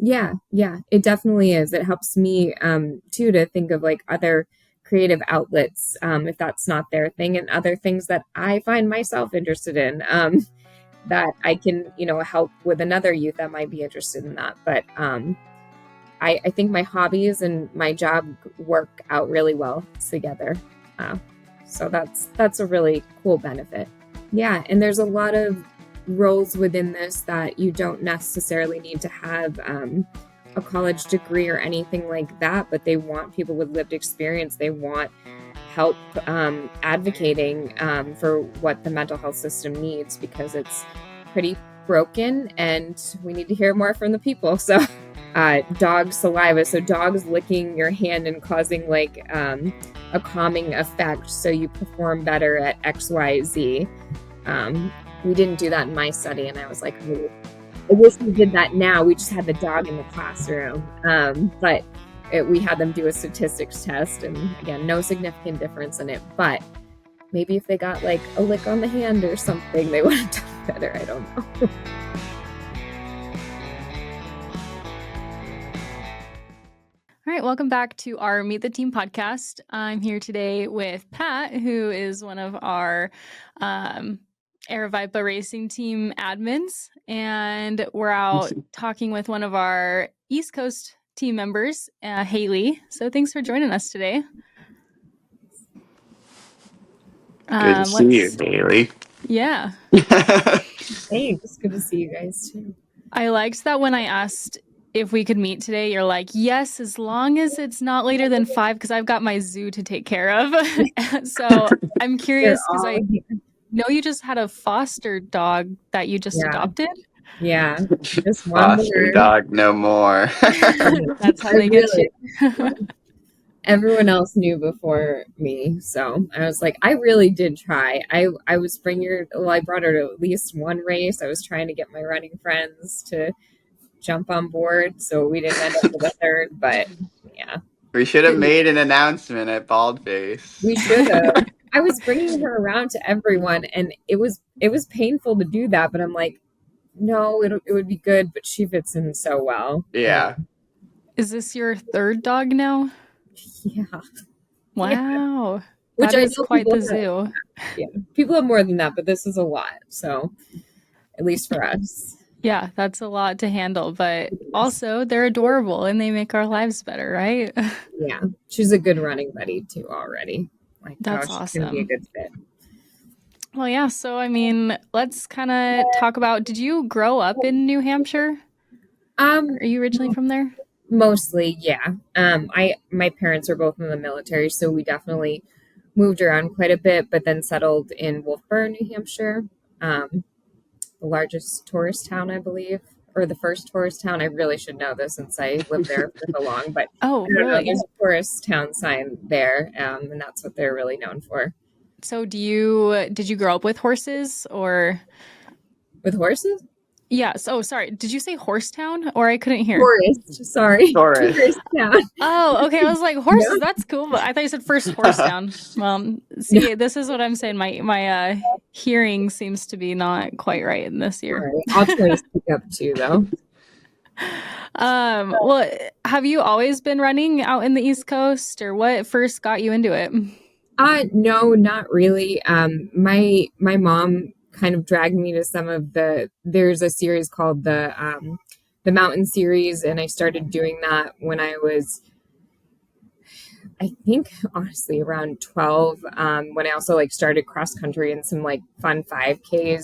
Yeah, it definitely is. It helps me too to think of like other creative outlets if that's not their thing, and other things that I find myself interested in that I can, help with another youth that might be interested in that. But I think my hobbies and my job work out really well together. Uh, so that's a really cool benefit. Yeah, and there's a lot of roles within this that you don't necessarily need to have a college degree or anything like that, but they want people with lived experience. They want help advocating for what the mental health system needs because it's pretty broken and we need to hear more from the people. So dog saliva, so dogs licking your hand and causing like a calming effect so you perform better at XYZ. We didn't do that in my study, and I was like, I wish we did that now. We just had the dog in the classroom, but we had them do a statistics test, and again, no significant difference in it, but maybe if they got like a lick on the hand or something, they would have done better. I don't know. All right, welcome back to our Meet the Team podcast. I'm here today with Pat, who is one of our Aravaipa Racing team admins, and we're out talking with one of our East Coast team members, Haley. So thanks for joining us today. Good to see you, Haley. Yeah. Thanks. Good to see you guys too. I liked that when I asked if we could meet today, you're like, yes, as long as it's not later than 5, because I've got my zoo to take care of. So I'm curious because I know you just had a foster dog that you just adopted. Yeah, just one foster more. Dog, no more. That's how they get you. Everyone else knew before me, so I was like, I really did try. I was I brought her to at least one race. I was trying to get my running friends to jump on board, so we didn't end up with a third, but yeah. We should have made an announcement at Baldface. We should have. I was bringing her around to everyone, and it was painful to do that, but I'm like, no, it would be good, but she fits in so well. Yeah. Is this your third dog now? Yeah. Wow. Yeah. Which that is quite the zoo. Yeah. People have more than that, but this is a lot. So at least for us. Yeah, that's a lot to handle, but also they're adorable and they make our lives better, right? Yeah. She's a good running buddy too already. Like, that's awesome. Awesome. Be a good fit. Well, yeah. So, I mean, let's kind of talk about, did you grow up in New Hampshire? Are you originally from there? Mostly, yeah. My parents are both in the military, so we definitely moved around quite a bit, but then settled in Wolfboro, New Hampshire, the largest tourist town, I believe, or the first tourist town. I really should know this since I lived there for so long, but really? There's a tourist town sign there, and that's what they're really known for. So did you grow up with horses or? With horses? Yeah. So sorry. Did you say Horsetown or I couldn't hear? Tourist. Sorry. Tourist town. Oh, okay. I was like horses. That's cool. But I thought you said first Horsetown. See, this is what I'm saying. My hearing seems to be not quite right in this year. Right. I'll try to speak up too, though. Well, have you always been running out in the East Coast, or what first got you into it? No, not really. My mom kind of dragged me to some of there's a series called the Mountain Series, and I started doing that when I was, I think, honestly, around 12, when I also like started cross country and some like fun 5Ks.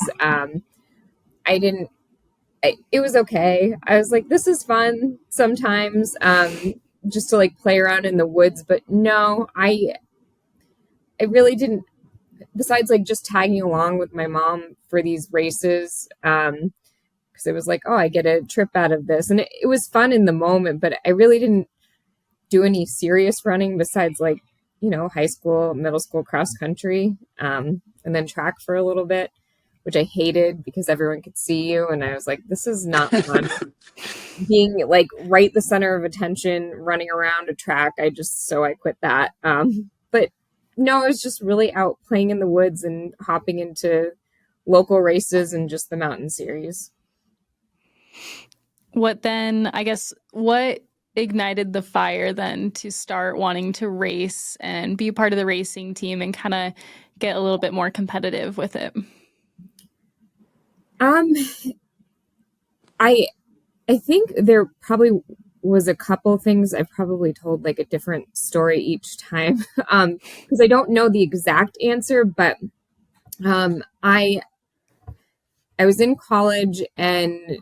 It was okay. I was like, this is fun sometimes, just to like play around in the woods, but no, I really didn't, besides like just tagging along with my mom for these races, because it was like, oh, I get a trip out of this. And it was fun in the moment, but I really didn't do any serious running besides like, high school, middle school cross country, and then track for a little bit, which I hated because everyone could see you. And I was like, this is not fun. Being like right the center of attention, running around a track. So I quit that. But no, I was just really out playing in the woods and hopping into local races and just the mountain series. what ignited the fire then to start wanting to race and be part of the racing team and kind of get a little bit more competitive with it? I I think there probably was a couple things. I've probably told like a different story each time. Because I don't know the exact answer, but I was in college and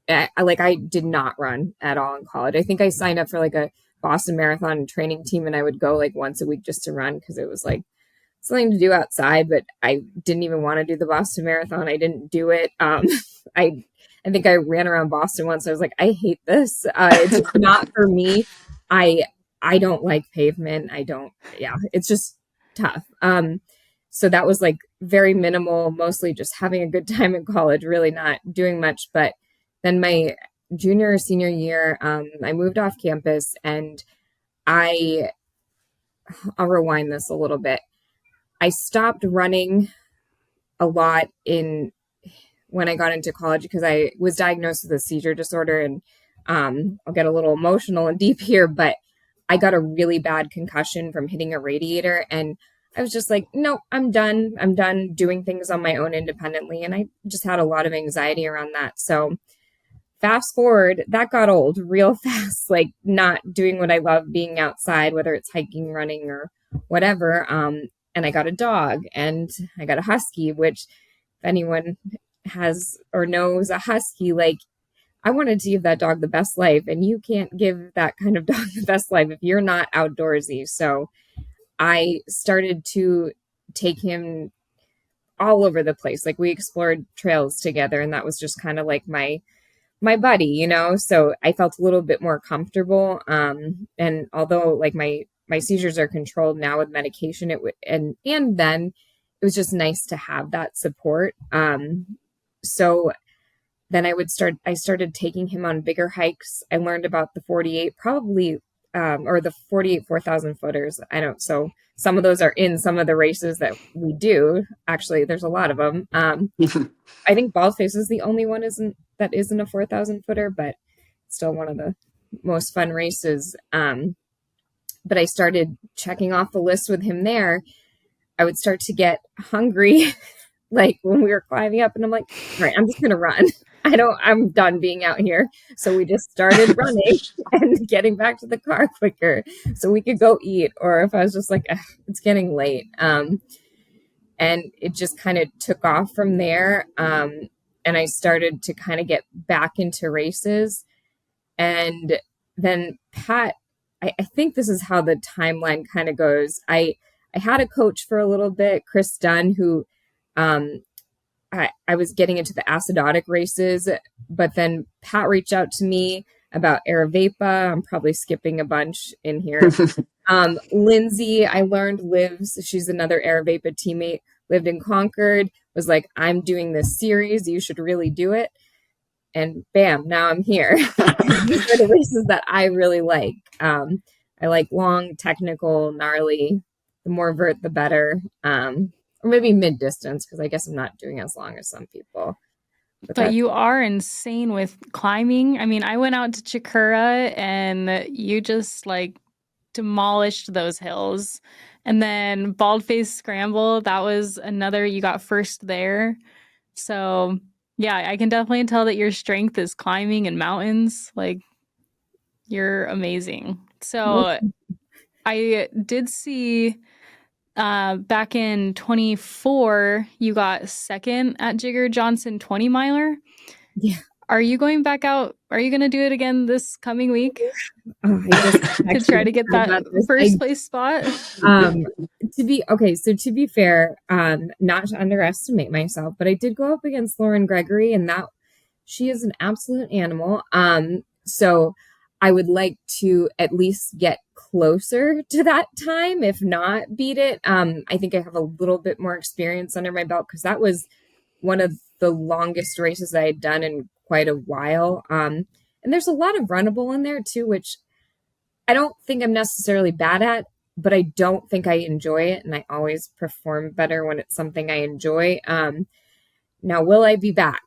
I did not run at all in college. I think I signed up for like a Boston Marathon training team and I would go like once a week just to run because it was like something to do outside, but I didn't even want to do the Boston Marathon. I didn't do it. I I think I ran around Boston once. I was like, I hate this. It's just not for me. I I don't like pavement. I don't. Yeah, it's just tough. So that was like very minimal, mostly just having a good time in college, really not doing much. But then my junior or senior year, I moved off campus and I I'll rewind this a little bit. I stopped running a lot in when I got into college because I was diagnosed with a seizure disorder, and I'll get a little emotional and deep here, but I got a really bad concussion from hitting a radiator, and I was just like, no, I'm done. I'm done doing things on my own independently, and I just had a lot of anxiety around that. So fast forward, that got old real fast, like not doing what I love, being outside, whether it's hiking, running, or whatever. And I got a dog and I got a husky, which if anyone has or knows a husky, like I wanted to give that dog the best life, and you can't give that kind of dog the best life if you're not outdoorsy. So I started to take him all over the place. Like we explored trails together, and that was just kind of like my buddy, so I felt a little bit more comfortable. And although like my seizures are controlled now with medication, and then it was just nice to have that support. So then I started taking him on bigger hikes. I learned about the 48, probably, or the 48 4,000 footers. I don't, so some of those are in some of the races that we do. Actually, there's a lot of them. I think Baldface is the only one that isn't a 4,000 footer, but still one of the most fun races. But I started checking off the list with him there. I would start to get hungry, like when we were climbing up, and I'm like, all right, I'm just going to run. I'm done being out here. So we just started running and getting back to the car quicker so we could go eat. Or if I was just like, it's getting late. And it just kind of took off from there. And I started to kind of get back into races. And then Pat, I think this is how the timeline kind of goes. I had a coach for a little bit, Chris Dunn, who I was getting into the acidotic races, but then Pat reached out to me about Aravaipa. I'm probably skipping a bunch in here. Lindsay, I learned lives. She's another Aravaipa teammate, lived in Concord, was like, I'm doing this series. You should really do it. And bam, now I'm here. These are the races that I really like. I like long, technical, gnarly. The more vert, the better. Or maybe mid distance, because I guess I'm not doing as long as some people. But you are insane with climbing. I mean, I went out to Chikura and you just like demolished those hills. And then Baldface Scramble, that was another, you got first there. So yeah, I can definitely tell that your strength is climbing and mountains. Like you're amazing. So I did see back in 24, you got second at Jigger Johnson 20 miler. Yeah. Are you going back out? Are you going to do it again this coming week? To try to get that first place spot? To be fair, not to underestimate myself, but I did go up against Lauren Gregory, and that she is an absolute animal. So I would like to at least get closer to that time, if not beat it. I think I have a little bit more experience under my belt because that was one of the longest races I had done in quite a while. And there's a lot of runnable in there too, which I don't think I'm necessarily bad at, but I don't think I enjoy it. And I always perform better when it's something I enjoy. Now, will I be back?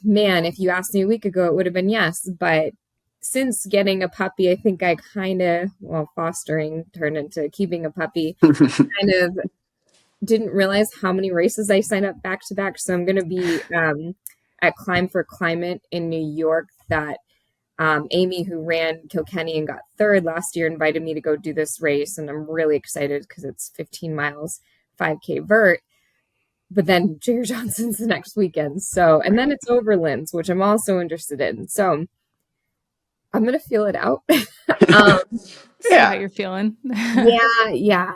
Man, if you asked me a week ago, it would have been yes. But since getting a puppy, I think I kind of, well, fostering turned into keeping a puppy, kind of didn't realize how many races I signed up back to back. So I'm going to be at Climb for Climate in New York that Amy, who ran Kilkenny and got third last year, invited me to go do this race. And I'm really excited because it's 15 miles, 5K vert. But then J.R. Johnson's the next weekend. So, and then it's Overlands, which I'm also interested in. So I'm going to feel it out. See how you're feeling. Yeah.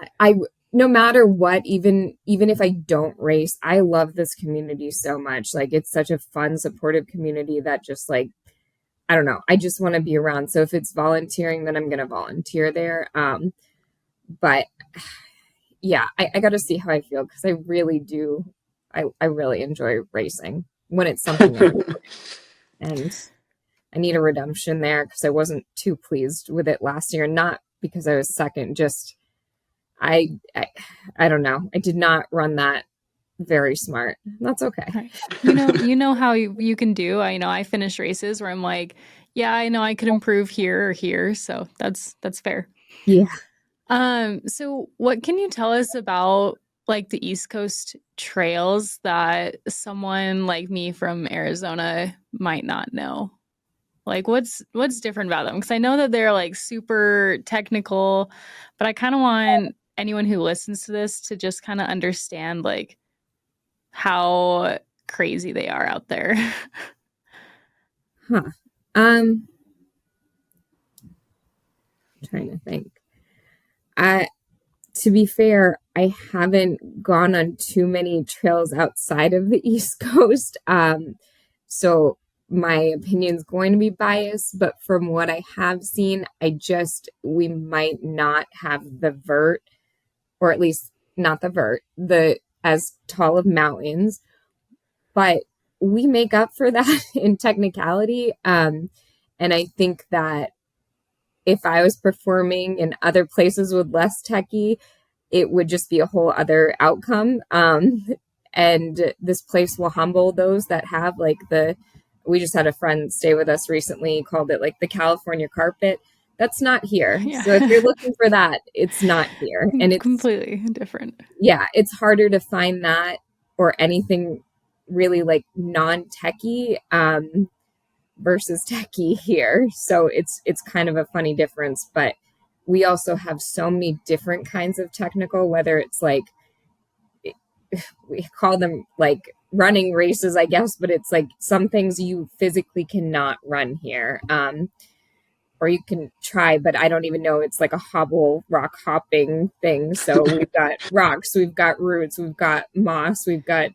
No matter what, even if I don't race, I love this community so much. Like, it's such a fun, supportive community that just like, I don't know, I just want to be around. So if it's volunteering, then I'm going to volunteer there. But yeah, I got to see how I feel because I really do. I really enjoy racing when it's something I enjoy. And I need a redemption there because I wasn't too pleased with it last year. Not because I was second, just I don't know. I did not run that very smart. That's okay. Right. You know how you can do. I finish races where I'm like, yeah, I know I could improve here or here. So that's fair. Yeah. So what can you tell us about like the East Coast trails that someone like me from Arizona might not know? Like what's different about them? Because I know that they're like super technical, but I kind of want anyone who listens to this to just kind of understand like how crazy they are out there. Huh. I'm trying to think. To be fair, I haven't gone on too many trails outside of the East Coast. So my opinion's going to be biased, but from what I have seen, we might not have the vert, or at least not the vert, the as tall of mountains, but we make up for that in technicality. And I think that if I was performing in other places with less techie, it would just be a whole other outcome. And this place will humble those that have like we just had a friend stay with us recently, called it like the California carpet. That's not here. Yeah. So if you're looking for that, it's not here. And it's completely different. Yeah, it's harder to find that or anything really like non-techie versus techie here. So it's kind of a funny difference, but we also have so many different kinds of technical, whether it's like, we call them like running races, I guess, but it's like some things you physically cannot run here. Or you can try, but I don't even know. It's like a hobble rock hopping thing. So we've got rocks, we've got roots, we've got moss, we've got,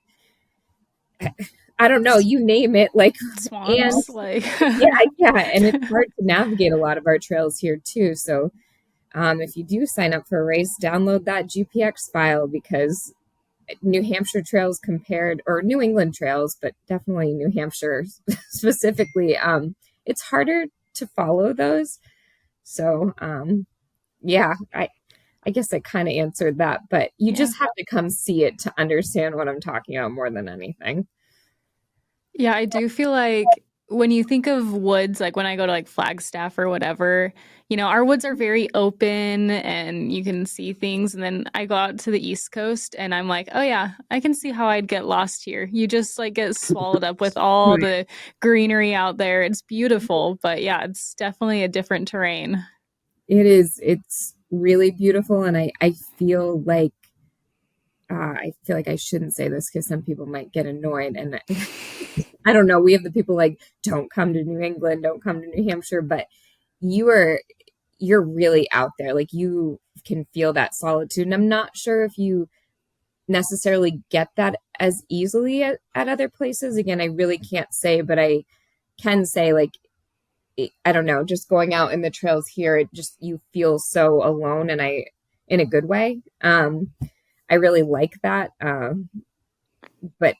I don't know, you name it, like swamps, and like yeah, and it's hard to navigate a lot of our trails here too. So if you do sign up for a race, download that GPX file, because New Hampshire trails compared, or New England trails, but definitely New Hampshire specifically, it's harder to follow those. So yeah, I guess I kind of answered that, but you just have to come see it to understand what I'm talking about more than anything. Yeah, I do feel like when you think of woods, like when I go to like Flagstaff or whatever, our woods are very open and you can see things. And then I go out to the East Coast and I'm like, oh yeah, I can see how I'd get lost here. You just like get swallowed up with all the greenery out there. It's beautiful, but yeah, it's definitely a different terrain. It is. It's really beautiful. And I feel like, I shouldn't say this because some people might get annoyed, and I don't know. We have the people like, don't come to New England, don't come to New Hampshire, but you're really out there. Like, you can feel that solitude. And I'm not sure if you necessarily get that as easily at other places. Again, I really can't say, but I can say, like, I don't know, just going out in the trails here, you feel so alone, and in a good way. I really like that. But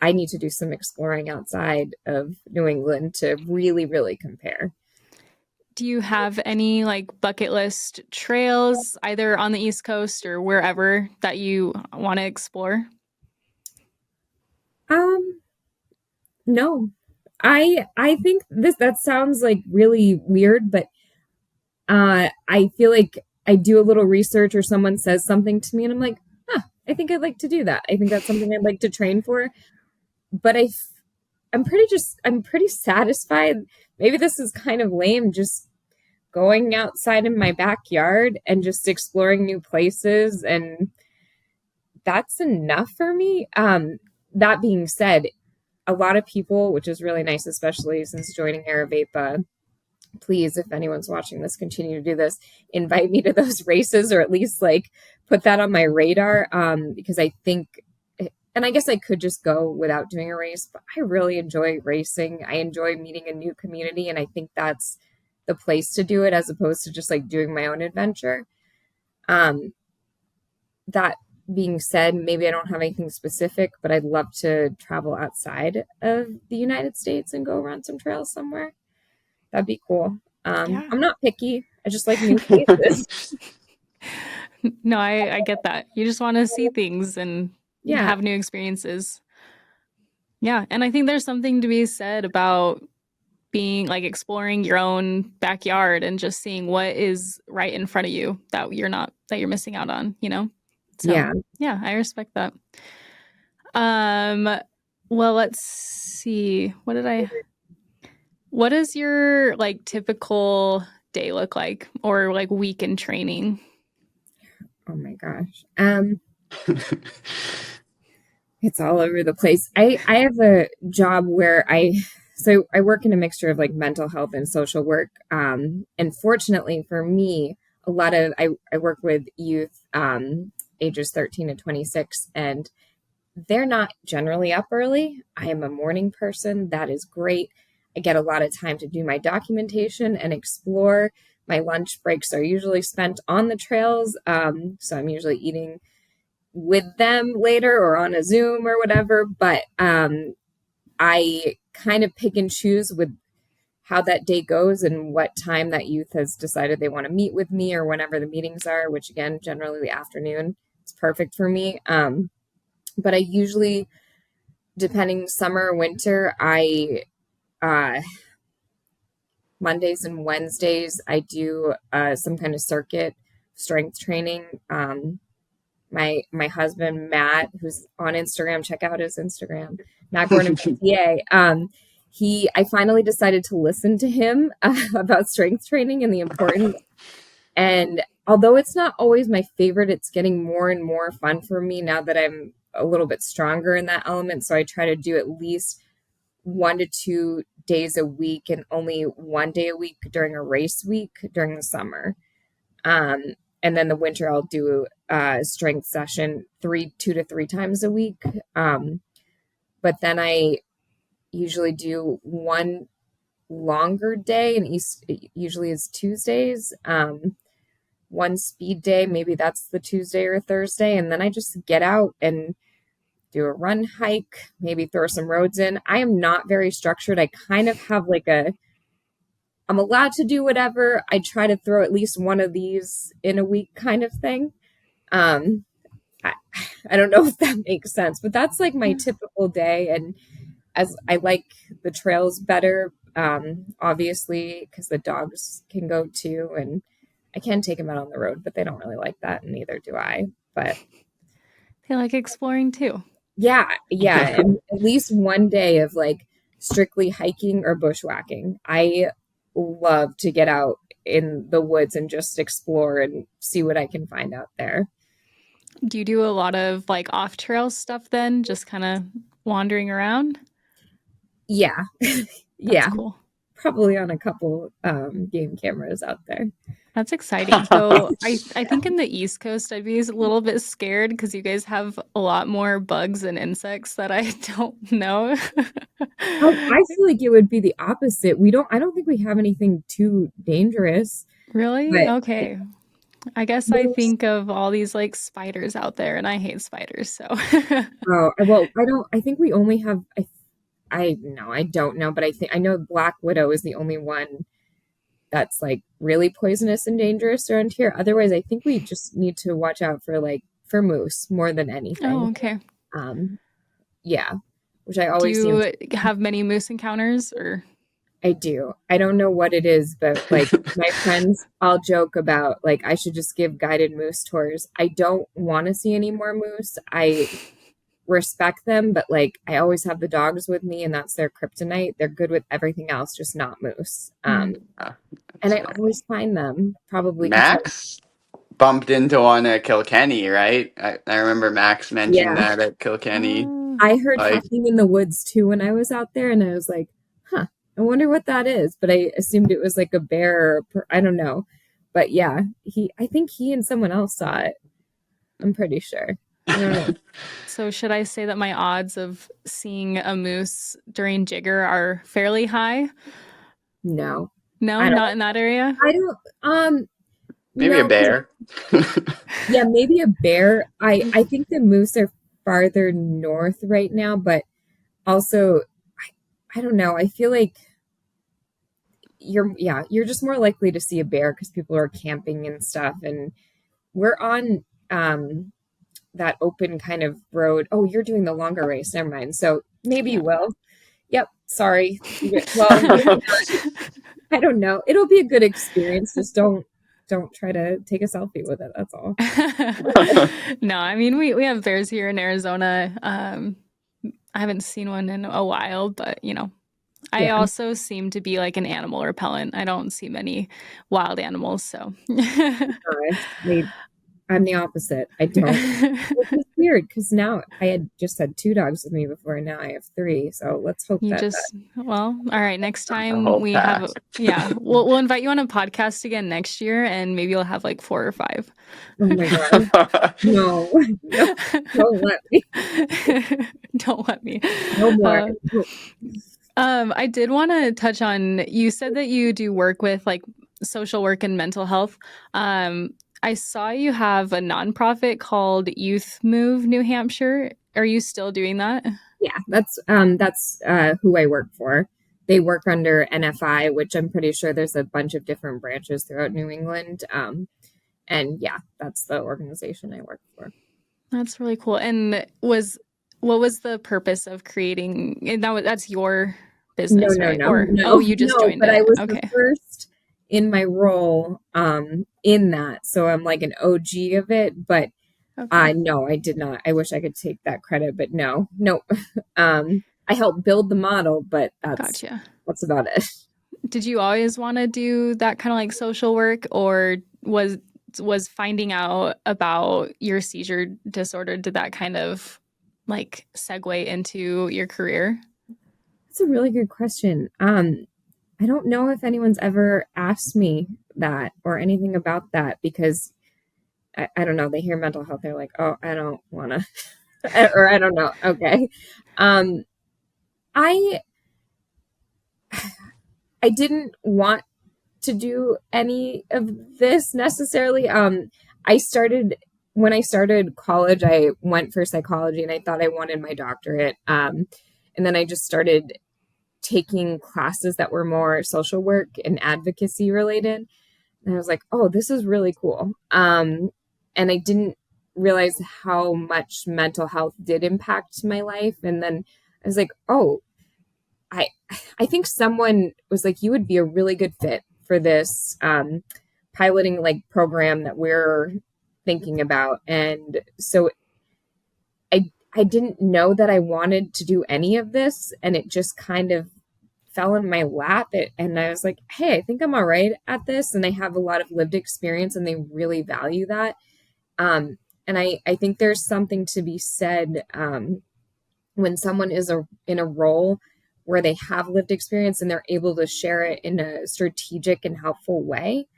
I need to do some exploring outside of New England to really, really compare. Do you have any like bucket list trails either on the East Coast or wherever that you want to explore? No. I think that sounds like really weird, but I feel like I do a little research or someone says something to me and I'm like, huh, I think I'd like to do that. I think that's something I'd like to train for. But I'm pretty satisfied. Maybe this is kind of lame, just going outside in my backyard and just exploring new places, and that's enough for me. That being said, a lot of people, which is really nice, especially since joining Aravaipa, please, if anyone's watching this, continue to do this, invite me to those races, or at least like put that on my radar, because I think, and I guess I could just go without doing a race, but I really enjoy racing. I enjoy meeting a new community, and I think that's the place to do it as opposed to just like doing my own adventure. Um, that being said, maybe I don't have anything specific, but I'd love to travel outside of the United States and go run some trails somewhere. That'd be cool. Yeah. I'm not picky. I just like new places. No, I get that. You just want to see things and Yeah. have new experiences. Yeah. And I think there's something to be said about being like exploring your own backyard and just seeing what is right in front of you that you're missing out on, you know? So Yeah. yeah, I respect that. Well, let's see. What does your like typical day look like, or like week in training? Oh my gosh. It's all over the place. I have a job where I work in a mixture of like mental health and social work. And fortunately for me, I work with youth ages 13 to 26, and they're not generally up early. I am a morning person. That is great. I get a lot of time to do my documentation and explore. My lunch breaks are usually spent on the trails. So I'm usually eating with them later or on a Zoom or whatever. But I kind of pick and choose with how that day goes and what time that youth has decided they want to meet with me, or whenever the meetings are, which again, generally the afternoon. It's perfect for me. But I usually, depending summer or winter, I uh, Mondays and Wednesdays I do some kind of circuit strength training. My husband Matt, who's on Instagram, check out his Instagram, Matt Gordon PTA. I finally decided to listen to him about strength training and the importance. And although it's not always my favorite, it's getting more and more fun for me now that I'm a little bit stronger in that element. So I try to do at least 1 to 2 days a week, and only 1 day a week during a race week during the summer. And then the winter, I'll do a strength session 2 to 3 times a week. But then I usually do one longer day, and it usually is Tuesdays. One speed day, maybe that's the Tuesday or Thursday, and then I just get out and do a run, hike, maybe throw some roads in. I am not very structured. I kind of have like I'm allowed to do whatever. I try to throw at least one of these in a week kind of thing. Um, I, I don't know if that makes sense, but that's like my typical day. And as I like the trails better, obviously, because the dogs can go too, and I can take them out on the road, but they don't really like that, and neither do I. But They like exploring too. yeah, and at least one day of like strictly hiking or bushwhacking. I love to get out in the woods and just explore and see what I can find out there. Do you do a lot of like off trail stuff then? Just kind of wandering around? Yeah. That's Yeah, cool. probably on a couple game cameras out there. That's exciting. So I think in the East Coast, I'd be a little bit scared because you guys have a lot more bugs and insects that I don't know. Oh, I feel like it would be the opposite. I don't think we have anything too dangerous, Really? but Okay. I guess I most, think of all these like spiders out there, and I hate spiders. So oh, well, I think we only have, no, I don't know, but I know Black Widow is the only one that's like really poisonous and dangerous around here. Otherwise, I think we just need to watch out for moose more than oh, anything. okay. Um, yeah. which I Do always seem to. you have many moose encounters or? I do. I don't know what it is, but like my friends all joke about like I should just give guided moose tours. I don't want to see any more moose. I respect them, but like I always have the dogs with me and that's their kryptonite. They're good with everything else, just not moose. And I always find them probably because Max bumped into one at Kilkenny, right? I remember Max mentioned yeah, that at Kilkenny. Oh. I heard Like, howling in the woods too when I was out there, and I was like, huh, I wonder what that is. But I assumed it was like a bear. I don't know. But yeah, I think he and someone else saw it. I'm pretty sure. I don't know. So should I say that my odds of seeing a moose during jigger are fairly high? No, No, I don't. not in that area. I don't. maybe a No, 'cause- bear. yeah, maybe a bear. I think the moose are farther north right now, but also, I don't know. I feel like you're just more likely to see a bear because people are camping and stuff, and we're on that open kind of road. Oh, you're doing the longer race. Never mind. So maybe Yeah. you will. Yep. Sorry. Well, maybe I don't know. It'll be a good experience. Just don't try to take a selfie with it. That's all. No, I mean we have bears here in Arizona. I haven't seen one in a while, but I Yeah. also seem to be like an animal repellent. I don't see many wild animals, so. I'm the opposite. I don't. Which is weird because now I had just had 2 dogs with me before, and now I have 3. So let's hope You that. just well, all right. Next A time whole we pack. have, yeah, we'll invite you on a podcast again next year, and maybe you'll have like 4 or 5. Oh my god! No, no, don't let me. Don't let me. No more. I did want to touch on. You said that you do work with like social work and mental health. I saw you have a nonprofit called Youth Move New Hampshire. Are you still doing that? Yeah, that's who I work for. They work under NFI, which I'm pretty sure there's a bunch of different branches throughout New England. And yeah, that's the organization I work for. That's really cool. And what was the purpose of creating? And that's your business, right? Or no, you just no. joined But I it. was the Okay. first in my role in that, so I'm like an OG of it. But Okay. no, I did not. I wish I could take that credit, but no. I helped build the model, but Gotcha. that's about it. Did you always want to do that kind of like social work, or was finding out about your seizure disorder, did that kind of like segue into your career? That's a really good question. I don't know if anyone's ever asked me that or anything about that because I don't know. They hear mental health, they're like, oh, I don't want to, or I don't know. Okay. I I didn't want to do any of this necessarily. I started when I started college, I went for psychology and I thought I wanted my doctorate. And then I just started taking classes that were more social work and advocacy related. And I was like, oh, this is really cool. And I didn't realize how much mental health did impact my life. And then I was like, oh, I I think someone was like, you would be a really good fit for this piloting like program that we're thinking about. And so I didn't know that I wanted to do any of this, and it just kind of fell in my lap. And I was like, hey, I think I'm all right at this, and I have a lot of lived experience, and they really value that. And I think there's something to be said when someone is in a role where they have lived experience and they're able to share it in a strategic and helpful way.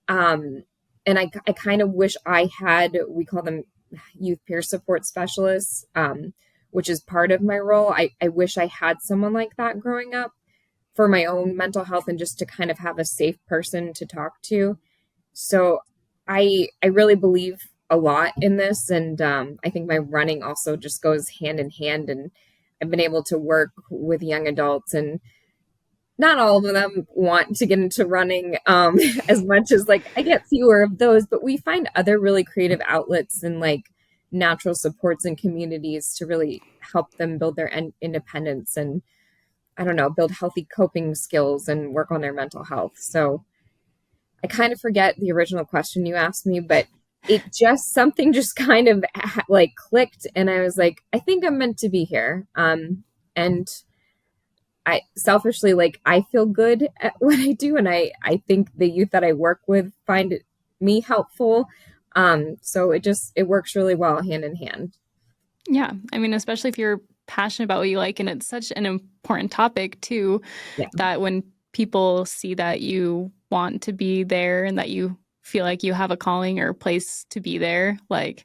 And I kind of wish I had, we call them youth peer support specialists, which is part of my role. I wish I had someone like that growing up for my own mental health and just to kind of have a safe person to talk to. So I really believe a lot in this. And I think my running also just goes hand in hand. And I've been able to work with young adults, and not all of them want to get into running as much as like I get fewer of those, but we find other really creative outlets and like natural supports and communities to really help them build their independence and, I don't know, build healthy coping skills and work on their mental health. So I kind of forget the original question you asked me, but something just kind of like clicked, and I was like, I think I'm meant to be here. And I selfishly, like, I feel good at what I do, and I think the youth that I work with find me helpful. So it works really well hand in hand. Yeah. I mean, especially if you're passionate about what you like, and it's such an important topic too, Yeah. that when people see that you want to be there and that you feel like you have a calling or a place to be there, like,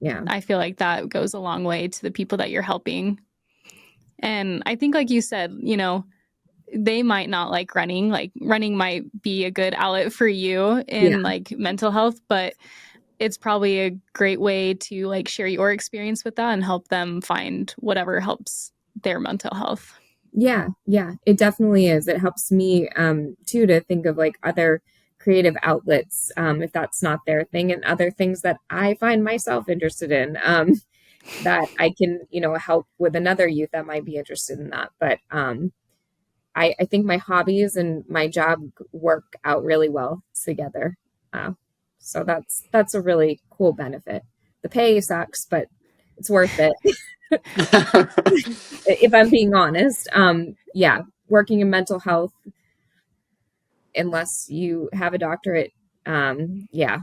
Yeah. I feel like that goes a long way to the people that you're helping. And I think, like you said, you know, they might not like running. Like, running might be a good outlet for you in like mental health, but it's probably a great way to like share your experience with that and help them find whatever helps their mental health. Yeah, it definitely is. It helps me too to think of like other creative outlets, if that's not their thing, and other things that I find myself interested in, that I can, help with another youth that might be interested in that. But I think my hobbies and my job work out really well together. So that's a really cool benefit. The pay sucks, but it's worth it. If I'm being honest. Yeah, working in mental health, unless you have a doctorate, yeah,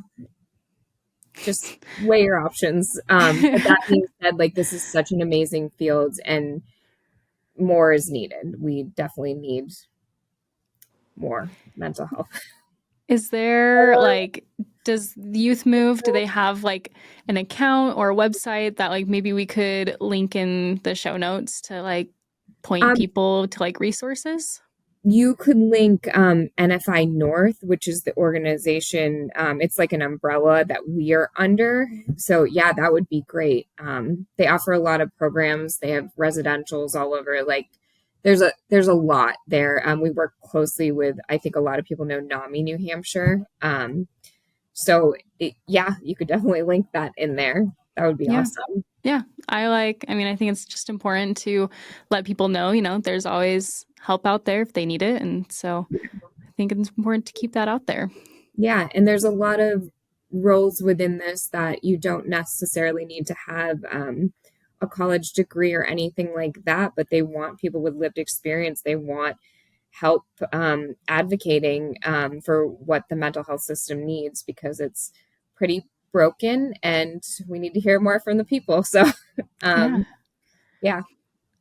just weigh your options. But that being said, like, this is such an amazing field, and more is needed. We definitely need more mental health. Is there like, does Youth Move, do they have like an account or a website that like maybe we could link in the show notes to like point people to like resources? You could link NFI North, which is the organization. It's like an umbrella that we are under. So yeah, that would be great. They offer a lot of programs. They have residentials all over. Like, there's a lot there. We work closely with, I think a lot of people know NAMI, New Hampshire. So yeah, you could definitely link that in there. That would be awesome. Yeah. I mean, I think it's just important to let people know, there's always help out there if they need it. And so I think it's important to keep that out there. Yeah. And there's a lot of roles within this that you don't necessarily need to have a college degree or anything like that, but they want people with lived experience. They want help advocating for what the mental health system needs, because it's pretty broken and we need to hear more from the people. So yeah.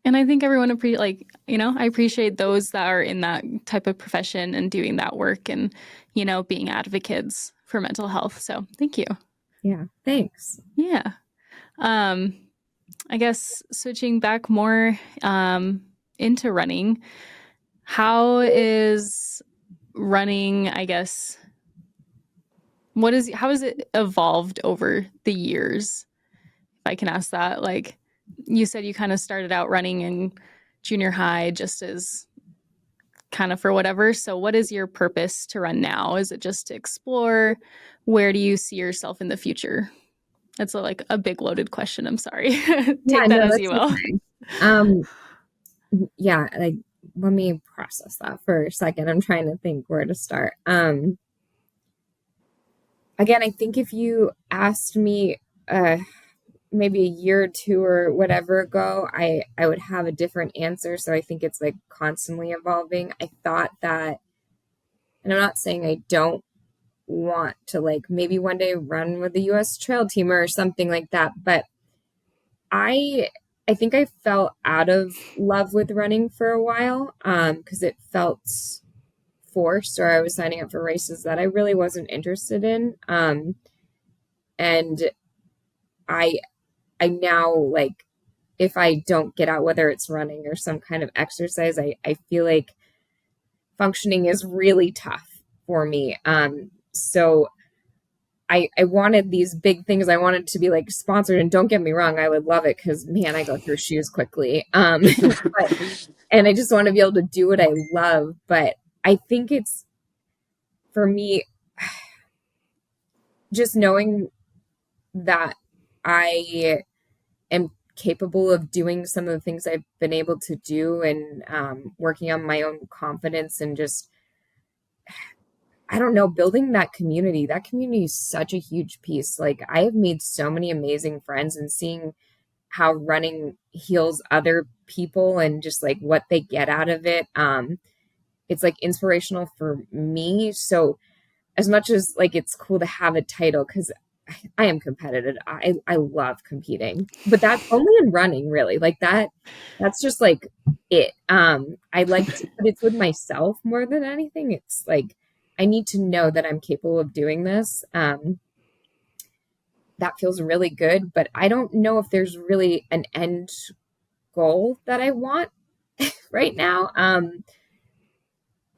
And I think everyone I appreciate those that are in that type of profession and doing that work and, being advocates for mental health. So thank you. Yeah. Thanks. Yeah. I guess switching back more into running, how is running, I guess, how has it evolved over the years? If I can ask that, like, you said you kind of started out running in junior high just as kind of for whatever. So what is your purpose to run now? Is it just to explore? Where do you see yourself in the future? That's a big loaded question. I'm sorry. Take that as you will. Okay. Yeah, like, let me process that for a second. I'm trying to think where to start. Again, I think if you asked me maybe a year or two or whatever ago, I would have a different answer. So I think it's like constantly evolving. I thought that, and I'm not saying I don't want to, like, maybe one day run with the US trail team or something like that, but I think I fell out of love with running for a while because it felt forced, or I was signing up for races that I really wasn't interested in. And I now, like, if I don't get out, whether it's running or some kind of exercise, I feel like functioning is really tough for me. So I wanted these big things. I wanted to be like sponsored, and don't get me wrong, I would love it because, man, I go through shoes quickly. And I just want to be able to do what I love. But I think it's, for me, just knowing that I am capable of doing some of the things I've been able to do, and working on my own confidence, and just, I don't know, building that community. That community is such a huge piece. Like, I have made so many amazing friends, and seeing how running heals other people and just like what they get out of it. It's like inspirational for me. So as much as like it's cool to have a title, because I am competitive. I love competing, but that's only in running, really. Like that's just like it. I like to, but it's with myself more than anything. It's like I need to know that I'm capable of doing this. That feels really good, but I don't know if there's really an end goal that I want right now.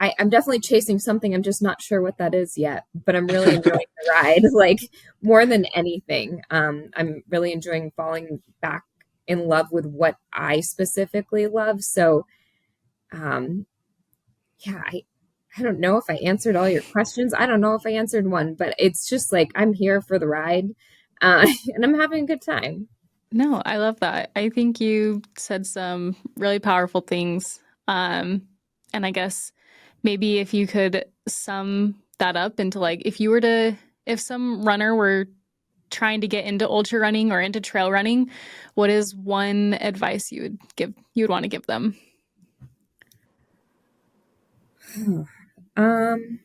I'm definitely chasing something. I'm just not sure what that is yet, but I'm really enjoying the ride, like more than anything. I'm really enjoying falling back in love with what I specifically love. So, yeah, I don't know if I answered all your questions. I don't know if I answered one, but it's just like I'm here for the ride, and I'm having a good time. No, I love that. I think you said some really powerful things. And I guess maybe if you could sum that up into like, if some runner were trying to get into ultra running or into trail running, what is one advice you would want to give them? Um,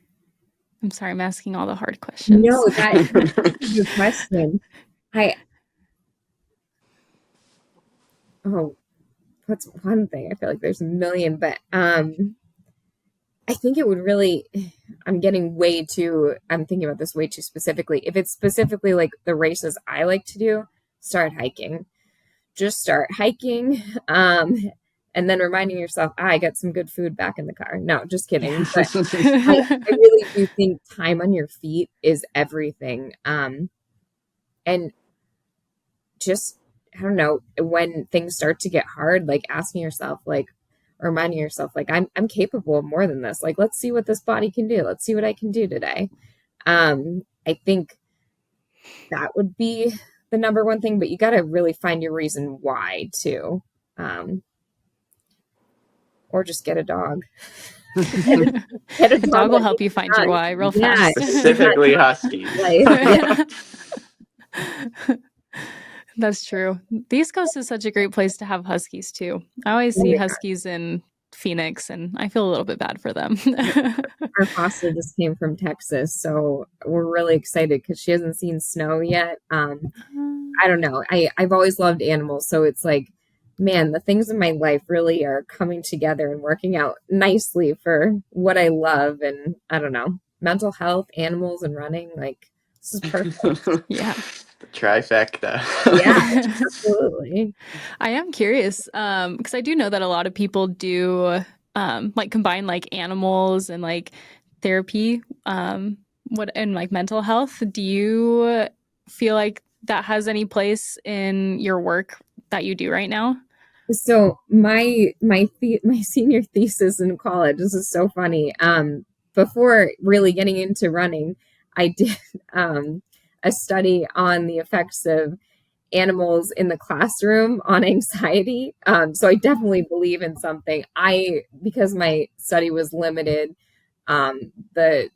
I'm sorry, I'm asking all the hard questions. no, that's a good question. I oh, what's one thing? I feel like there's a million, but I think it would really, I'm thinking about this way too specifically. If it's specifically like the races I like to do, start hiking. Just start hiking. And then reminding yourself, I got some good food back in the car. No, just kidding. But I really do think time on your feet is everything. And just, I don't know, when things start to get hard, like asking yourself, like, or reminding yourself, like, I'm capable of more than this. Like, let's see what this body can do. Let's see what I can do today. I think that would be the number one thing, but you got to really find your reason why too. Um, or just get a dog. Get a A dog will help you find your why real fast. Specifically huskies. Yeah. That's true. The East Coast is such a great place to have huskies too. I always see huskies in Phoenix and I feel a little bit bad for them. Our foster just came from Texas, so we're really excited because she hasn't seen snow yet. I don't know. I've always loved animals, so it's like, man, the things in my life really are coming together and working out nicely for what I love. And I don't know, mental health, animals, and running, like this is perfect. Yeah. The trifecta. Yeah, absolutely. I am curious because I do know that a lot of people do like combine like animals and like therapy what and like mental health. Do you feel like that has any place in your work that you do right now? So my senior thesis in college, this is so funny. Before really getting into running, I did a study on the effects of animals in the classroom on anxiety. So I definitely believe in something. Because my study was limited, the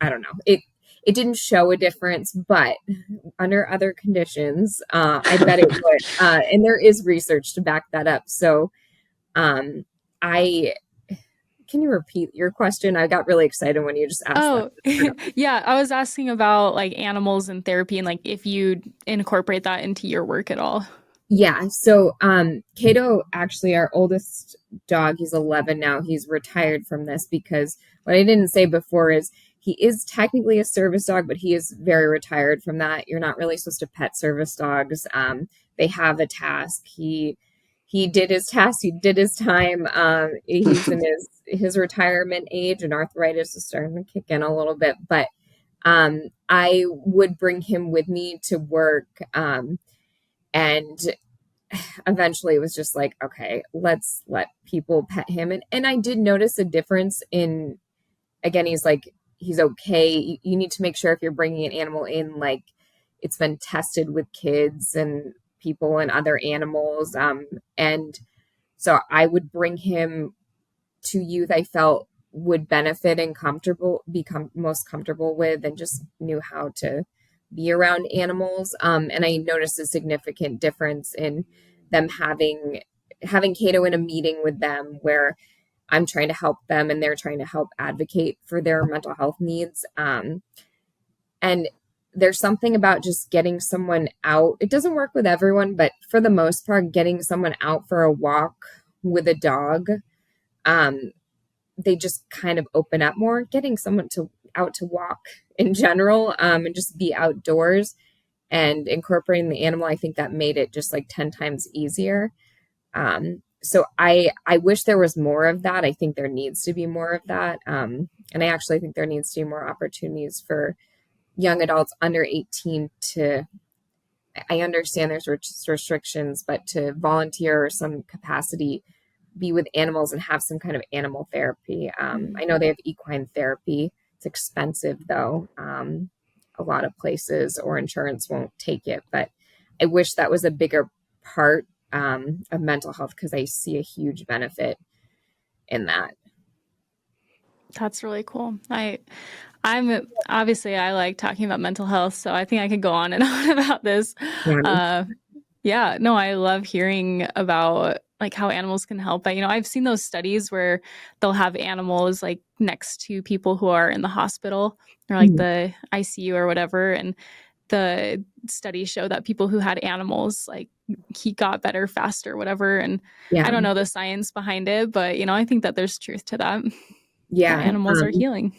I don't know, it didn't show a difference, but under other conditions, I bet it would. And there is research to back that up. So, I can you repeat your question? I got really excited when you just asked Oh, that. yeah. I was asking about like animals and therapy and like if you incorporate that into your work at all. Yeah. So, Kato, actually, our oldest dog, he's 11 now. He's retired from this because what I didn't say before is he is technically a service dog, but he is very retired from that. You're not really supposed to pet service dogs. They have a task. He did his task. He did his time. He's in his retirement age, and arthritis is starting to kick in a little bit. But I would bring him with me to work. And eventually it was just like, okay, let's let people pet him. And I did notice a difference in, again, he's okay. You need to make sure if you're bringing an animal in, like it's been tested with kids and people and other animals. And so I would bring him to youth I felt would benefit and become most comfortable with, and just knew how to be around animals. And I noticed a significant difference in them having Cato in a meeting with them where I'm trying to help them and they're trying to help advocate for their mental health needs. And there's something about just getting someone out. It doesn't work with everyone, but for the most part, getting someone out for a walk with a dog, they just kind of open up more. Getting someone out to walk in general, and just be outdoors and incorporating the animal, I think that made it just like 10 times easier. So I wish there was more of that. I think there needs to be more of that. And I actually think there needs to be more opportunities for young adults under 18 to, I understand there's restrictions, but to volunteer or some capacity, be with animals and have some kind of animal therapy. I know they have equine therapy. It's expensive though. A lot of places or insurance won't take it, but I wish that was a bigger part of mental health, because I see a huge benefit in that. That's really cool. I'm obviously I like talking about mental health, so I think I could go on and on about this. Yeah, no, I love hearing about like how animals can help. But, I've seen those studies where they'll have animals like next to people who are in the hospital or like the ICU or whatever. And the studies show that people who had animals, like he got better faster, whatever. And I don't know the science behind it, but, I think that there's truth to that. Yeah. That animals are healing.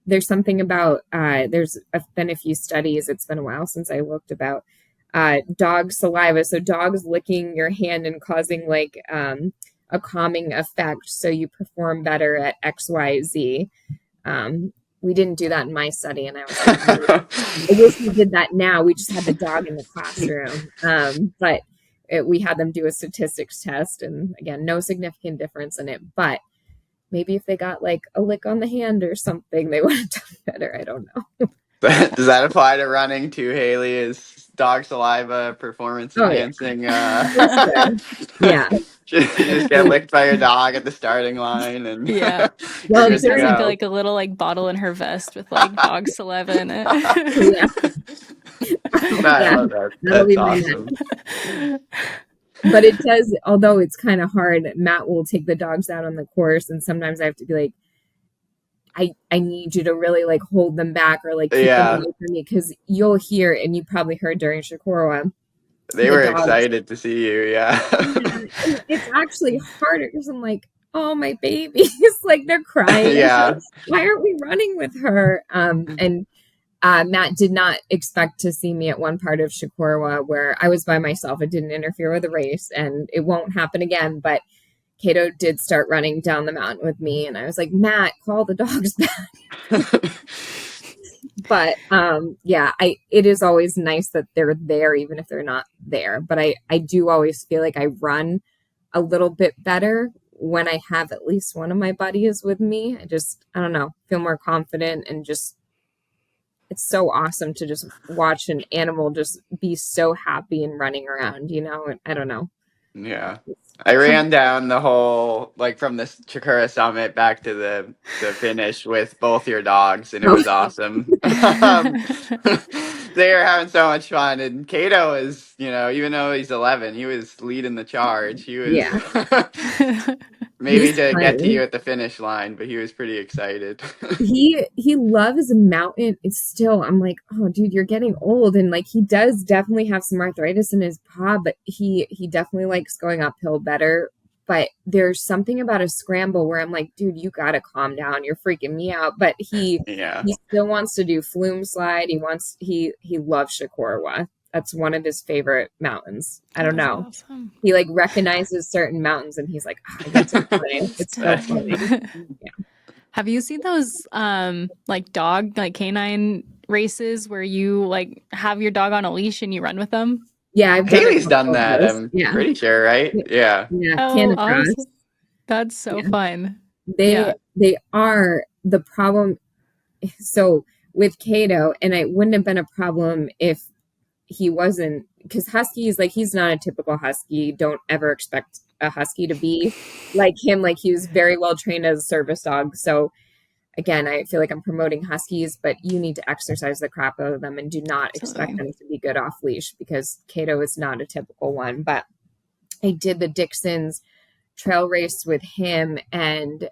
There's something about, there's been a few studies, it's been a while since I looked, about dog saliva. So dogs licking your hand and causing like a calming effect. So you perform better at XYZ. We didn't do that in my study. And I was like, I wish we did that now. We just had the dog in the classroom. But we had them do a statistics test. And again, no significant difference in it. But maybe if they got like a lick on the hand or something, they would have done better. I don't know. Does that apply to running too, Haley? Is dog saliva performance enhancing? Yeah. Yeah. You just get licked by your dog at the starting line, and yeah. Well, she just has like a little like bottle in her vest with like dog saliva in it. Yeah. I love that. That's awesome. But it does, although it's kind of hard, Matt will take the dogs out on the course, and sometimes I have to be like, I need you to really like hold them back or like keep them away from me, because you'll hear, and you probably heard during Shikorowa, they were excited to see you. Yeah. It's actually harder because I'm like, oh, my babies, like they're crying. Yeah. Like, why aren't we running with her? And Matt did not expect to see me at one part of Shikorowa where I was by myself. It didn't interfere with the race, and it won't happen again. But Cato did start running down the mountain with me, and I was like, Matt, call the dogs back. But it is always nice that they're there, even if they're not there. But I do always feel like I run a little bit better when I have at least one of my buddies with me. I don't know, feel more confident, and just, it's so awesome to just watch an animal just be so happy and running around, I don't know. Yeah. I ran down the whole, like from the Chikura summit back to the finish with both your dogs, and it was awesome. They were having so much fun, and Cato is, even though he's 11, he was leading the charge. He was maybe to get to you at the finish line, but he was pretty excited. He loves mountain. It's still, I'm like, oh dude, you're getting old. And like, he does definitely have some arthritis in his paw, but he definitely likes going uphill better. But there's something about a scramble where I'm like, dude, you gotta calm down. You're freaking me out. But he still wants to do flume slide. He loves Shikorowa. That's one of his favorite mountains. I don't know. Awesome. He like recognizes certain mountains, and he's like, oh, that's so funny. It's so funny. Yeah. Have you seen those like canine races where you like have your dog on a leash and you run with them? Yeah, Haley's done that. I'm pretty sure, right? Yeah. Oh, awesome. That's so fun. They are the problem. So with Cato, and it wouldn't have been a problem if he wasn't, because Huskies, like, he's not a typical Husky. Don't ever expect a Husky to be like him. Like, he was very well trained as a service dog. So again, I feel like I'm promoting Huskies, but you need to exercise the crap out of them and do not expect them to be good off leash, because Cato is not a typical one. But I did the Dixon's trail race with him, and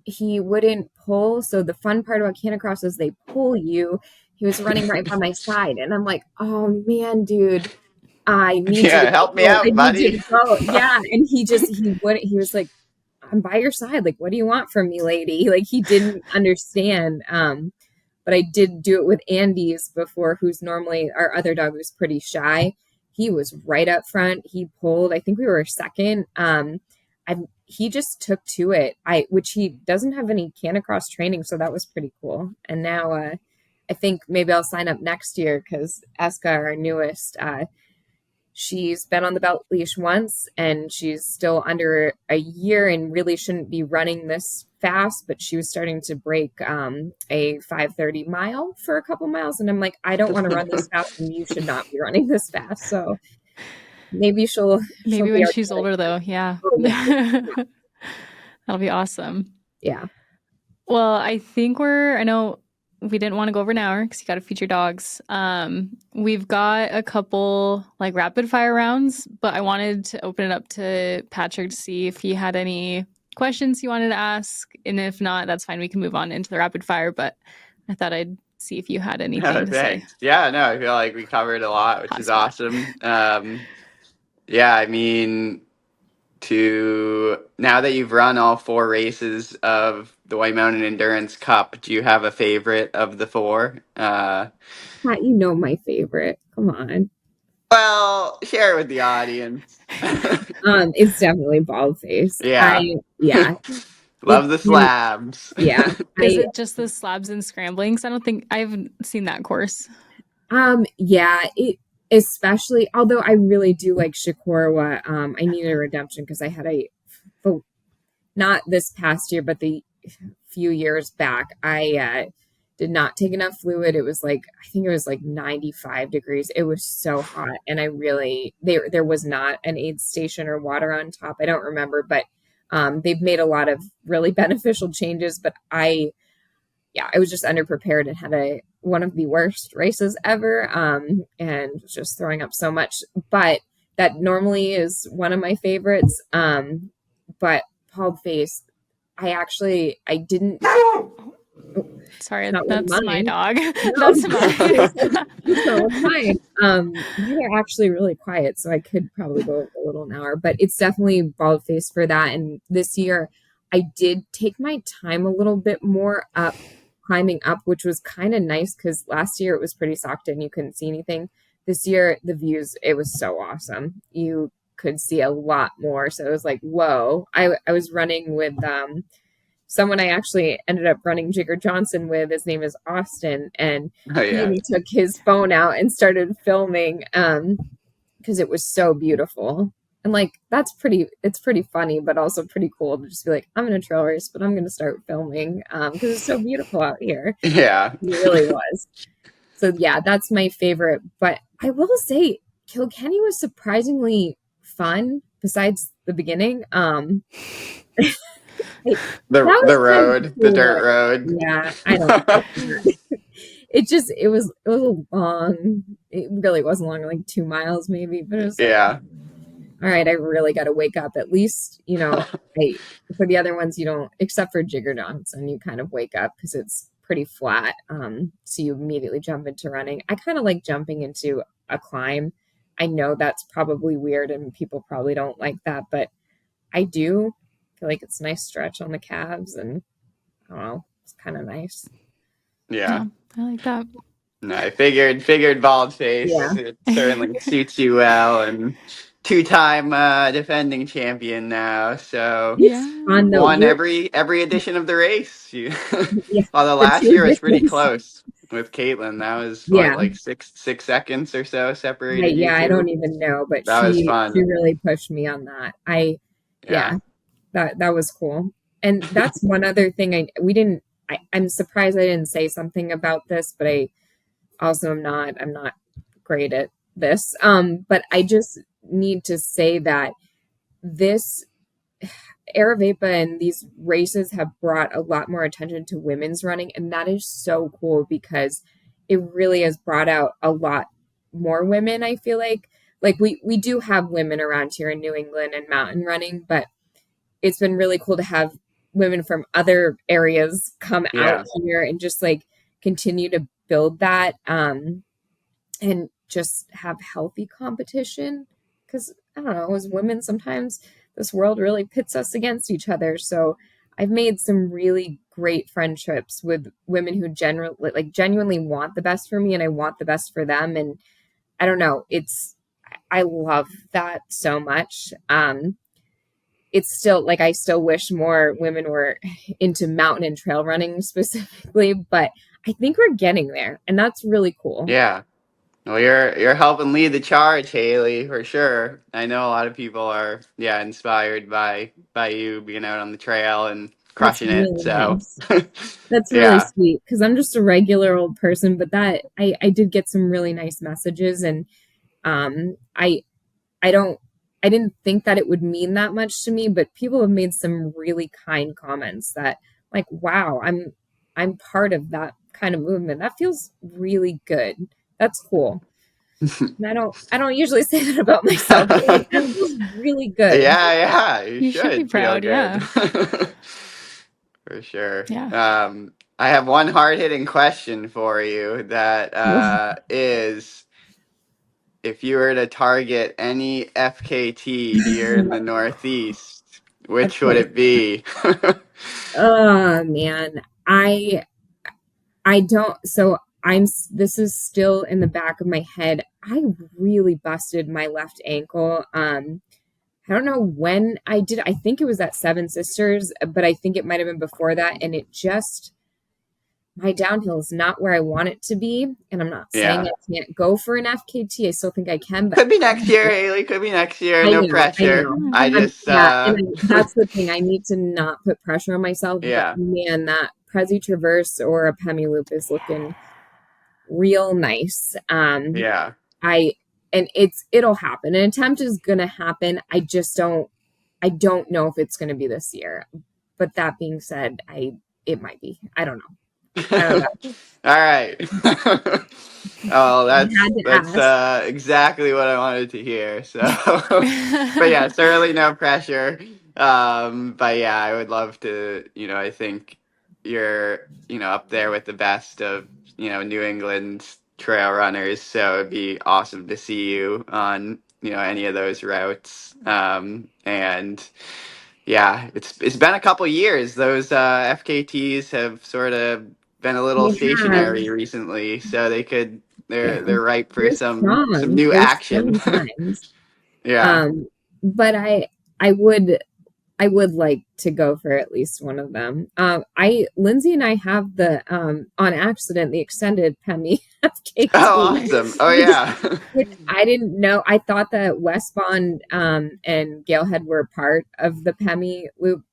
he wouldn't pull. So the fun part about Canicross is they pull you. He was running right by my side, and I'm like, oh man, dude, I need you to help me go. I out, need you buddy. to go. Yeah. And he wouldn't, he was like, I'm by your side. Like, what do you want from me, lady? Like, he didn't understand. But I did do it with Andy's before, who's normally our other dog, who's pretty shy. He was right up front. He pulled. I think we were second. He just took to it. Which he doesn't have any Canicross training, so that was pretty cool. And now I think maybe I'll sign up next year, because Eska, our newest, she's been on the belt leash once, and she's still under a year and really shouldn't be running this fast, but she was starting to break a 5:30 mile for a couple miles. And I'm like, I don't want to run this fast, and you should not be running this fast. So maybe maybe when she's older, though. Yeah. Oh, yeah. That'll be awesome. Yeah. Well, I think I know we didn't want to go over an hour because you got to feed your dogs. We've got a couple like rapid fire rounds, but I wanted to open it up to Patrick to see if he had any questions he wanted to ask. And if not, that's fine. We can move on into the rapid fire, but I thought I'd see if you had anything to say. Yeah, no, I feel like we covered a lot, which is awesome. Yeah, I mean, now that you've run all 4 races of the White Mountain Endurance Cup, do you have a favorite of the 4? Pat, you know my favorite. Come on. Well, share it with the audience. It's definitely Baldface. Yeah. Love the slabs. Yeah. Is it just the slabs and scramblings? I don't think I haven't seen that course. Yeah, especially, although I really do like Shikorowa. I needed a redemption because I had not this past year, but the few years back, I did not take enough fluid. It was like, I think it was like 95 degrees. It was so hot. And there was not an aid station or water on top. I don't remember, but they've made a lot of really beneficial changes, but I was just underprepared and had one of the worst races ever, and was just throwing up so much. But that normally is one of my favorites. But Baldface, I didn't. Sorry, that's my dog. That's mine. They're actually really quiet, so I could probably go a little an hour. But it's definitely Baldface for that. And this year, I did take my time a little bit more climbing up, which was kind of nice, because last year it was pretty socked and you couldn't see anything. This year, the views, it was so awesome. You could see a lot more. So it was like, whoa. I was running with someone I actually ended up running Jigger Johnson with. His name is Austin, and he took his phone out and started filming because it was so beautiful. And like, it's pretty funny, but also pretty cool to just be like, I'm in a trail race, but I'm going to start filming because it's so beautiful out here. Yeah. It really was. So yeah, that's my favorite. But I will say Kilkenny was surprisingly fun besides the beginning. The road, the dirt road. Yeah, I don't know. It was long. It really wasn't long, like 2 miles maybe, but it was all right, I really got to wake up. At least, for the other ones, you don't, except for Jigger Johnson, you kind of wake up because it's pretty flat. So you immediately jump into running. I kind of like jumping into a climb. I know that's probably weird and people probably don't like that, but I do feel like it's a nice stretch on the calves, and I don't know, it's kind of nice. Yeah. I like that. No, I figured Baldface. Yeah. It certainly suits you well, and 2-time defending champion now. So won every edition of the race. Although last year was pretty close with Caitlin. That was like 6 seconds or so separated. Yeah, I don't even know, but that was fun. She really pushed me on that. That was cool. And that's one other thing I'm surprised I didn't say something about this, but I also I'm not great at this. But I just need to say that this Aravaipa and these races have brought a lot more attention to women's running, and that is so cool because it really has brought out a lot more women. I feel like we do have women around here in New England and mountain running, but it's been really cool to have women from other areas come out here and just like continue to build that and just have healthy competition. Because I don't know, as women, sometimes this world really pits us against each other. So I've made some really great friendships with women who genuinely want the best for me, and I want the best for them. And I don't know, I love that so much. It's still like I still wish more women were into mountain and trail running specifically, but I think we're getting there, and that's really cool. Yeah. Well, you're helping lead the charge, Haley, for sure. I know a lot of people are inspired by you being out on the trail and crushing it. So nice. That's really sweet because I'm just a regular old person, but that I did get some really nice messages, and I didn't think that it would mean that much to me, but people have made some really kind comments that like, wow, I'm part of that kind of movement. That feels really good. That's cool. And I don't usually say that about myself, but like, that feels really good. Yeah, you should be proud. Yeah, for sure. Yeah. I have one hard hitting question for you that is, if you were to target any FKT here in the Northeast, which would it be? Oh man, I don't. So this is still in the back of my head. I really busted my left ankle. I don't know when I did. I think it was at Seven Sisters, but I think it might have been before that. And my downhill is not where I want it to be. And I'm not saying I can't go for an FKT. I still think I can. But could be next year, Haley. Could be next year. No pressure. I just that's the thing. I need to not put pressure on myself. Yeah. But man, that Prezi Traverse or a Pemi Loop is looking real nice. Yeah. It'll happen. An attempt is gonna happen. I don't know if it's gonna be this year. But that being said, it might be. I don't know. All right. Oh, that's exactly what I wanted to hear. So, but yeah, certainly no pressure. But yeah, I would love to. I think you're up there with the best of New England trail runners. So it'd be awesome to see you on any of those routes. And yeah, it's been a couple years. Those FKTs have sort of been a little stationary recently, so they're ripe for some new action. Yeah. But I would like to go for at least one of them. Lindsay and I have the on accident the extended Pemi FKT. Oh, awesome! Oh yeah. Which I didn't know. I thought that Westbond and Galehead were part of the Pemi loop,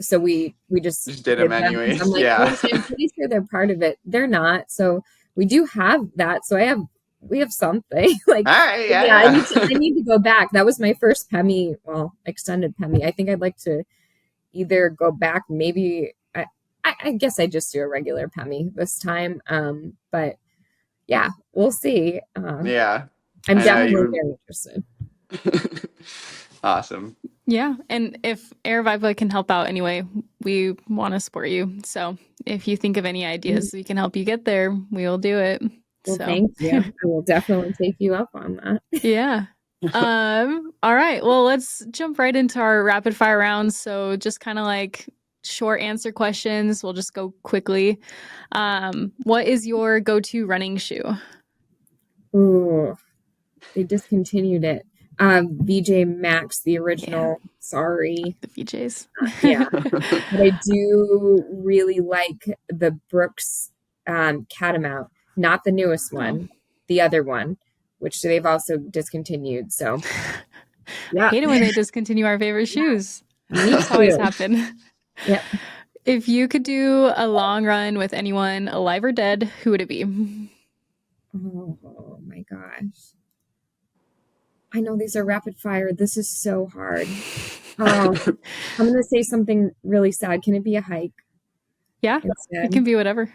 so we just did them anyways. I'm like, I'm pretty sure they're part of it. They're not. So we do have that. So we have something. Like, all right, I need to go back. That was my first Pemi, extended Pemi. I think I'd like to either go back, maybe I guess I just do a regular Pemi this time. But yeah, we'll see. Yeah. I'm definitely very interested. Awesome. Yeah, and if Aravaipa can help out anyway, we want to support you. So if you think of any ideas we can help you get there, we will do it. Well, thank you. I will definitely take you up on that. Yeah. All right. Well, let's jump right into our rapid fire rounds. So just kind of like short answer questions. We'll just go quickly. What is your go-to running shoe? Ooh, they discontinued it. VJ Max, the original. Yeah. Sorry. The VJs. Yeah. But I do really like the Brooks Catamount, not the newest one, the other one, which they've also discontinued. So yeah. I hate it when they discontinue our favorite shoes. That's always happen. Yep. If you could do a long run with anyone, alive or dead, who would it be? Oh my gosh. I know these are rapid fire. This is so hard. Oh, I'm going to say something really sad. Can it be a hike? Yeah, instead? It can be whatever.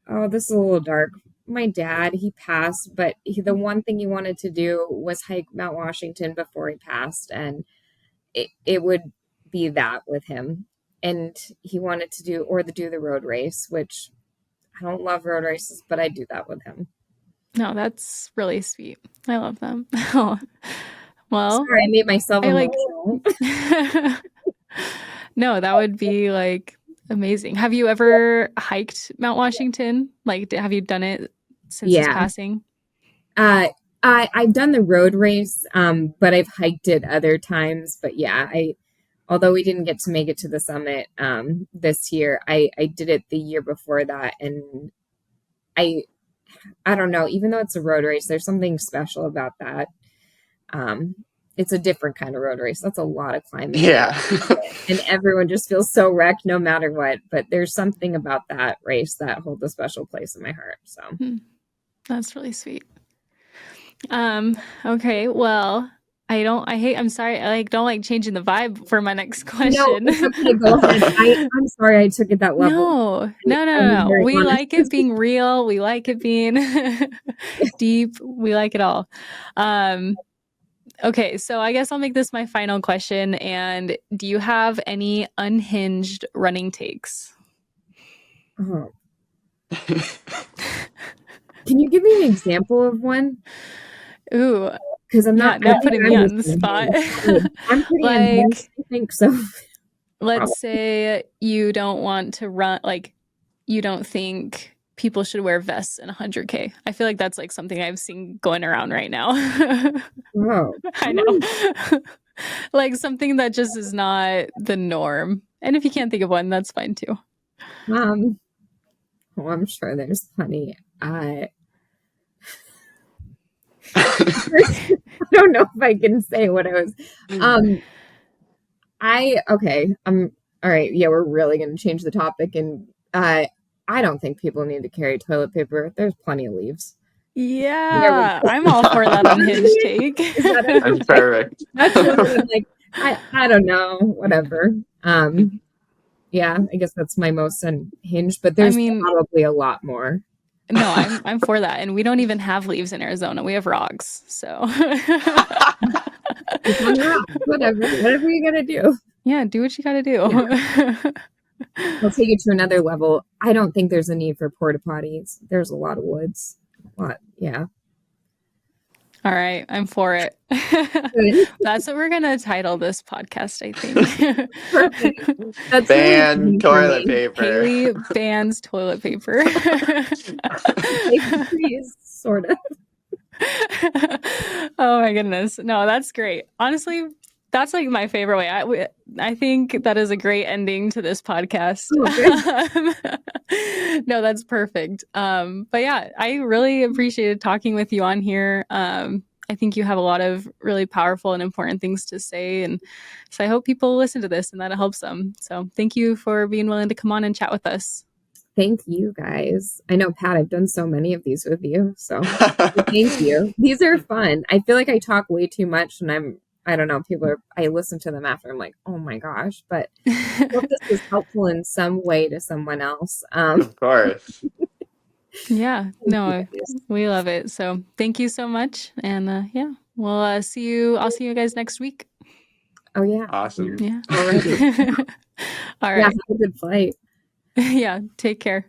Oh, this is a little dark. My dad, he passed, but the one thing he wanted to do was hike Mount Washington before he passed. And it would be that with him. And he wanted to do the road race, which I don't love road races, but I do that with him. No, that's really sweet. I love them. Well, sorry, I made myself emotional. No, that would be like amazing. Have you ever hiked Mount Washington? Like, have you done it since his passing? I've done the road race, but I've hiked it other times. But yeah, although we didn't get to make it to the summit this year, I did it the year before that, and I don't know. Even though it's a road race, there's something special about that. It's a different kind of road race. That's a lot of climbing. Yeah. And everyone just feels so wrecked no matter what. But there's something about that race that holds a special place in my heart. So that's really sweet. Okay, well, I'm sorry, I don't like changing the vibe for my next question. No, it's okay, go ahead. I'm sorry I took it that level. No. We like it being real. We like it being deep. We like it all. Okay, so I guess I'll make this my final question. And do you have any unhinged running takes? Oh. Can you give me an example of one? Ooh, because I'm not putting me on the spot. I'm pretty unhinged, I think so. Let's say you don't want to run, like you don't think people should wear vests in 100K. I feel like that's like something I've seen going around right now. Oh, I know. Like something that just is not the norm. And if you can't think of one, that's fine too. Well, I'm sure there's plenty. I don't know if I can say what I was. All right. Yeah, we're really going to change the topic, and I don't think people need to carry toilet paper. There's plenty of leaves. Yeah, I'm all for that unhinged take. That's perfect. That's what I'm like. I don't know. Whatever. Yeah, I guess that's my most unhinged, but there's probably a lot more. No, I'm for that. And we don't even have leaves in Arizona. We have rocks. So whatever you gotta do. Yeah, do what you gotta do. Yeah. I'll take it to another level. I don't think there's a need for porta potties. There's a lot of woods. Yeah. All right, I'm for it. That's what we're gonna title this podcast, I think. Perfect. That's ban toilet paper. Haley bans toilet paper. Sort of. Oh my goodness. No, that's great. Honestly, that's like my favorite way. I think that is a great ending to this podcast. No, that's perfect. But yeah, I really appreciated talking with you on here. I think you have a lot of really powerful and important things to say. And so I hope people listen to this and that it helps them. So thank you for being willing to come on and chat with us. Thank you guys. I know, Pat, I've done so many of these with you. So thank you. These are fun. I feel like I talk way too much, and I don't know, I listen to them after, I'm like, oh my gosh, but I hope this was helpful in some way to someone else. Of course. Yeah, no, we love it. So thank you so much. And yeah, we'll see you. I'll see you guys next week. Oh yeah. Awesome. Yeah. Alright. All right. Yeah, have a good flight. Yeah, take care.